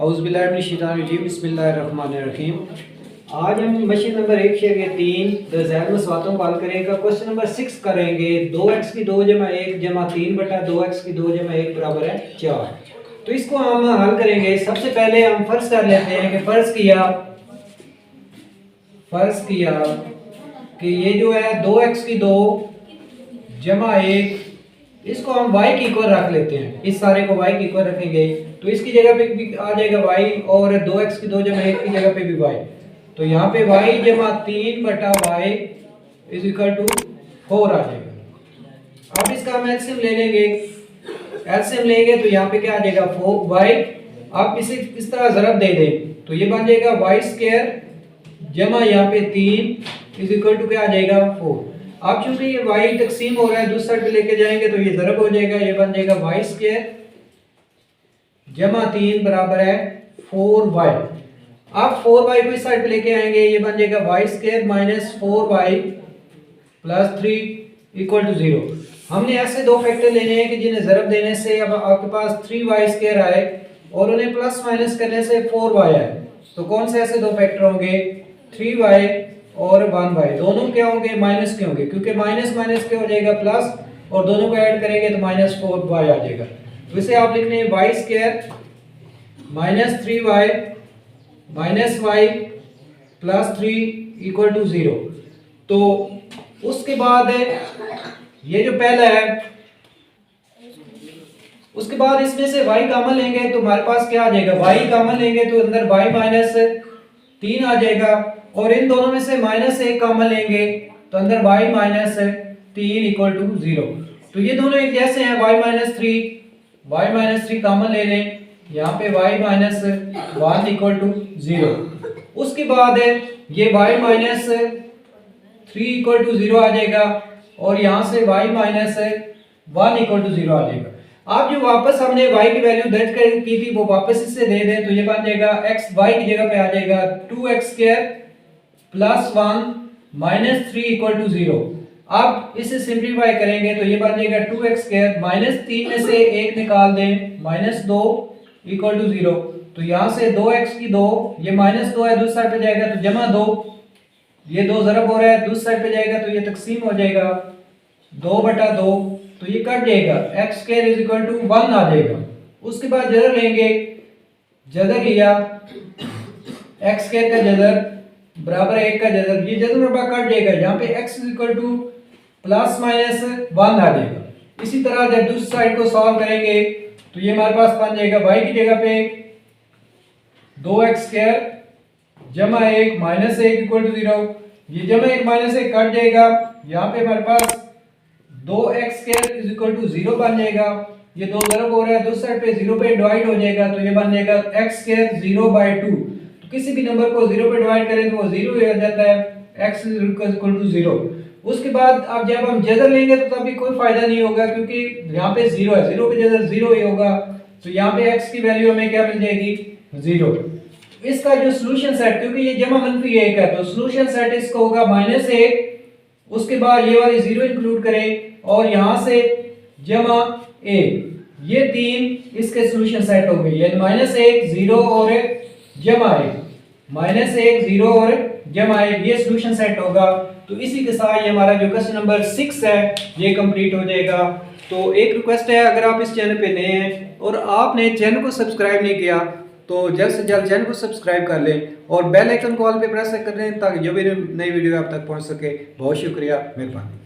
औज़ुबिल्लाहिमिनश्शैतानिर्रजीम बिस्मिल्लाहिर्रहमानिर्रहीम। आज हम मशीन नंबर 1/3 ज़ैल मसवातों को हल करेंगे। क्वेश्चन नंबर 6 करेंगे। 2x की 2 जमा 1 जमा 3 बटा 2x की 2 जमा 1 बराबर है 4। तो इसको हम हल करेंगे। सबसे पहले हम फर्ज कर लेते हैं कि फर्ज किया कि ये जो है 2x की 2 जमा 1, इसको हम y की इक्वल रख लेते हैं। इस सारे को y की इक्वल रखेंगे तो इसकी जगह पे भी आ जाएगा y, और 2x की 2 जमा 1 की जगह पे भी y। तो यहाँ पे y जमा 3 बटा y इज इक्वल टू 4 आ जाएगा। अब इसका हम एलसीएम ले लेंगे। एलसीएम लेंगे तो यहाँ पे क्या आ जाएगा 4y। आप इसे इस तरह ज़रब दे दें तो ये बन जाएगा y² जमा यहाँ पे 3 इज इक्वल टू क्या आ जाएगा 4। अब चूंकि ये y तकसीम हो रहा है, दूसरी साइड पे लेके जाएंगे तो ये ज़रब हो जाएगा। ये बन जाएगा y² जमा 3 बराबर है 4y। अब 4y को इस साइड पे लेके आएंगे, ये बन जाएगा y² minus 4y plus 3 equal to 0। हमने ऐसे दो फैक्टर लेने हैं कि जिन्हें ज़रब देने से अब आपके पास 3y² आए और उन्हें प्लस माइनस करने से 4y आए। तो कौन से ऐसे दो फैक्टर होंगे? 3y और 1y। दोनों क्या होंगे? माइनस के होंगे, क्योंकि माइनस माइनस क्या हो जाएगा प्लस, और दोनों को ऐड करेंगे तो माइनस 4y आ जाएगा। तो इसे आप लिखने हैं y² minus 3y minus y plus 3 equal to 0। तो उसके बाद ये जो पहला है, उसके बाद इसमें से y कॉमन लेंगे तो हमारे पास क्या आ जाएगा? y कॉमन लेंगे तो अंदर y माइनस 3 आ जाएगा, और इन दोनों में से माइनस 1 कॉमन लेंगे तो अंदर y माइनस 3 इक्वल टू 0। तो ये दोनों एक जैसे हैं। y माइनस 3 कॉमन ले लें, यहाँ पे y माइनस 1 इक्वल टू 0। उसके बाद ये y माइनस 3 इक्वल टू 0 आ जाएगा, और यहाँ से y माइनस 1 इक्वल टू 0 आ जाएगा। आप जो वापस हमने y की वैल्यू दर्ज की थी वो वापस इससे दे दें तो ये बन जाएगा x y की जगह पे आ जाएगा 2x² plus 1 minus 3 equal to 0। अब इसे सिंप्लीफाई करेंगे तो ये बन जाएगा 2x² माइनस 3 में से 1 निकाल दें माइनस 2 इक्वल टू 0। तो यहाँ से 2x की 2, ये माइनस 2 है, दूसरी साइड पे जाएगा तो जमा 2, ये 2 ज़रब हो रहा है, दूसरी साइड पे जाएगा तो ये तकसीम हो जाएगा 2 बटा 2, तो ये कट जाएगा x² इज इक्वल टू 1 आ जाएगा। उसके बाद जदर लेंगे, जदर लिया x² का जदर बराबर 1 का जदर, ये जदर मरबा कट जाएगा, यहाँ पे x is equal two plus minus 1 आ जाएगा। इसी तरह जब दूसरी साइड को सॉल्व करेंगे तो ये हमारे पास बन जाएगा y की जगह पे 2x² जमा 1 माइनस 1 इक्वल टू 0। ये जमा 1 माइनस 1 कट जाएगा, यहाँ पे हमारे पास 2x² इज इक्वल टू 0 बन जाएगा। ये 2 ज़रब हो रहा है, दूसरी साइड पे 0 पे डिवाइड हो जाएगा तो ये बन जाएगा x² 0/2। तो किसी भी नंबर को 0 पे डिवाइड करें तो वो 0 ही हो जाता है, x इज इक्वल टू 0। उसके बाद अब जब हम जदर लेंगे तो तभी कोई फायदा नहीं होगा, क्योंकि यहाँ पे 0 है, 0 पे जदर 0 ही होगा। तो यहाँ पे x की वैल्यू हमें क्या मिल जाएगी? 0। इसका जो सॉल्यूशन सेट, क्योंकि ये जमा मनफी 1 है तो सॉल्यूशन सेट इसका होगा -1। उसके बाद ये वाली 0 इंक्लूड करें, और यहाँ से जमा 1, ये 3 इसके सॉल्यूशन सेट हो गए। यानी -1 0 और जमा 1, -1 0 और जमा 1, ये सॉल्यूशन सेट होगा। तो इसी के साथ ये हमारा जो क्वेश्चन नंबर 6 है ये कंप्लीट हो जाएगा। तो एक रिक्वेस्ट है, अगर आप इस चैनल पे नए हैं और आपने चैनल को सब्सक्राइब नहीं किया तो जल्द से जल्द चैनल को सब्सक्राइब कर लें और बेल आइकन को ऑल पे प्रेस कर दें ताकि जो भी नई वीडियो आप तक पहुंच सके। बहुत शुक्रिया, मेहरबानी।